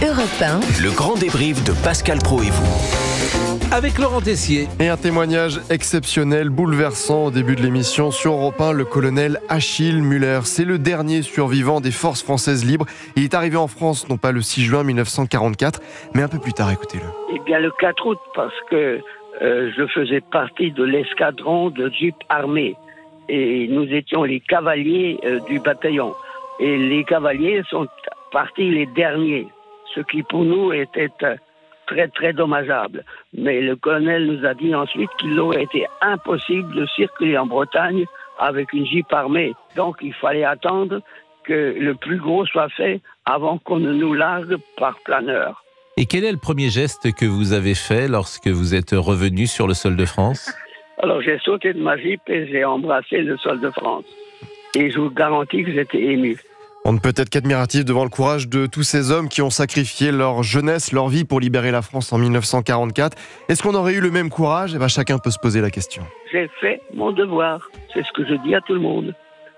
Europe 1, Le grand débrief de Pascal Praud et vous. Avec Laurent Tessier. Et un témoignage exceptionnel, bouleversant au début de l'émission sur Europe 1, le colonel Achille Muller. C'est le dernier survivant des forces françaises libres. Il est arrivé en France, non pas le 6 juin 1944, mais un peu plus tard, écoutez-le. Eh bien le 4 août, parce que je faisais partie de l'escadron de jeeps armés. Et nous étions les cavaliers du bataillon. Et les cavaliers sont partis les derniers, ce qui pour nous était très très dommageable. Mais le colonel nous a dit ensuite qu'il aurait été impossible de circuler en Bretagne avec une jeep armée. Donc il fallait attendre que le plus gros soit fait avant qu'on ne nous largue par planeur. Et quel est le premier geste que vous avez fait lorsque vous êtes revenu sur le sol de France ? Alors j'ai sauté de ma jeep et j'ai embrassé le sol de France. Et je vous garantis que j'étais ému. On ne peut être qu'admiratif devant le courage de tous ces hommes qui ont sacrifié leur jeunesse, leur vie pour libérer la France en 1944. Est-ce qu'on aurait eu le même courage ? Chacun peut se poser la question. J'ai fait mon devoir. C'est ce que je dis à tout le monde.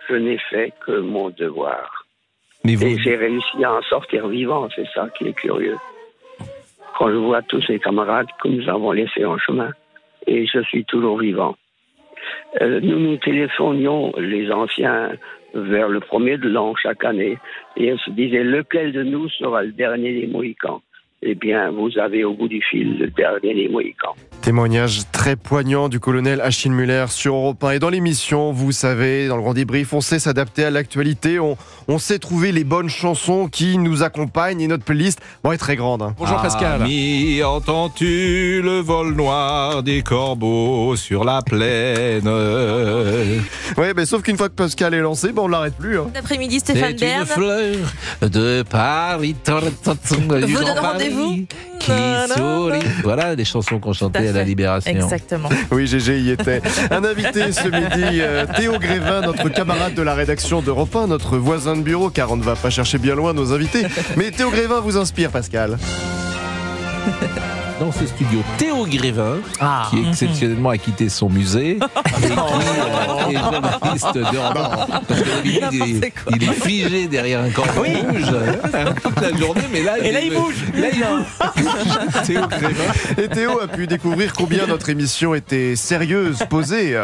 Je n'ai fait que mon devoir. Mais vous... Et j'ai réussi à en sortir vivant, c'est ça qui est curieux. Quand je vois tous ces camarades que nous avons laissés en chemin, et je suis toujours vivant. Nous téléphonions les anciens vers le 1er de l'an chaque année, et on se disait lequel de nous sera le dernier des Mohicans. Eh bien, vous avez au bout du fil le dernier des Mohicans. Témoignage très poignant du colonel Achille Muller sur Europe 1. Et dans l'émission, vous savez, dans le grand débrief, on sait s'adapter à l'actualité, on sait trouver les bonnes chansons qui nous accompagnent, et notre playlist est très grande. Hein. Bonjour Pascal. Ami, entends-tu le vol noir des corbeaux sur la plaine ? Oui, sauf qu'une fois que Pascal est lancé, on ne l'arrête plus. Hein. Cet après-midi, Stéphane C'est une Bern fleur de Paris. vous donne rendez-vous qui sourit. Voilà des chansons qu'on chantait à la Libération. Exactement. Oui, Gégé y était. Un invité ce midi, Théo Grévin, notre camarade de la rédaction d'Europe 1, notre voisin de bureau, car on ne va pas chercher bien loin nos invités. Mais Théo Grévin vous inspire, Pascal. Dans ce studio, Théo Grévin, qui exceptionnellement a quitté son musée et qui est journaliste d'Europe 1. Parce que d'habitude, il est figé derrière un cordon rouge toute la journée, mais là, il bouge. Là, il bouge. Théo Grévin. Et Théo a pu découvrir combien notre émission était sérieuse, posée.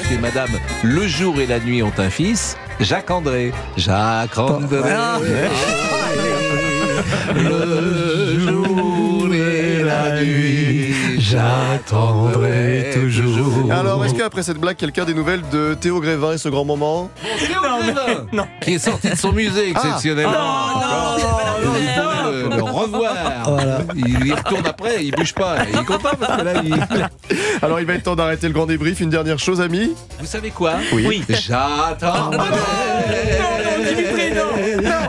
Chez Madame, le jour et la nuit ont un fils, Jacques-André. Jacques-André. Le jour et la nuit, j'attendrai toujours. Alors, est-ce qu'après cette blague, quelqu'un a des nouvelles de Théo Grévin et ce grand moment ? Théo Grévin, qui est sorti de son musée exceptionnellement. Le revoir. Voilà. Il y retourne après, il bouge pas. Il est content parce que là, Alors, il va être temps d'arrêter le grand débrief. Une dernière chose, amis ? Vous savez quoi ? Oui. J'attendrai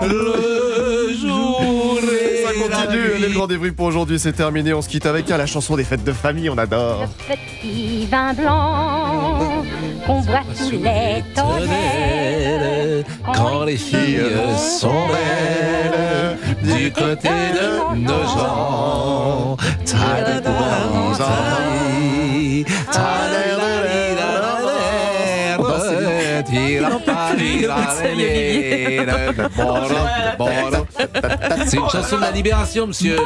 le jour et Continue, le grand débrief pour aujourd'hui, c'est terminé. On se quitte avec la chanson des fêtes de famille, on adore. Le petit vin blanc qu'on boit sous les tonnelles quand les filles sont belles du côté de nos gens. C'est une chanson de la Libération, monsieur.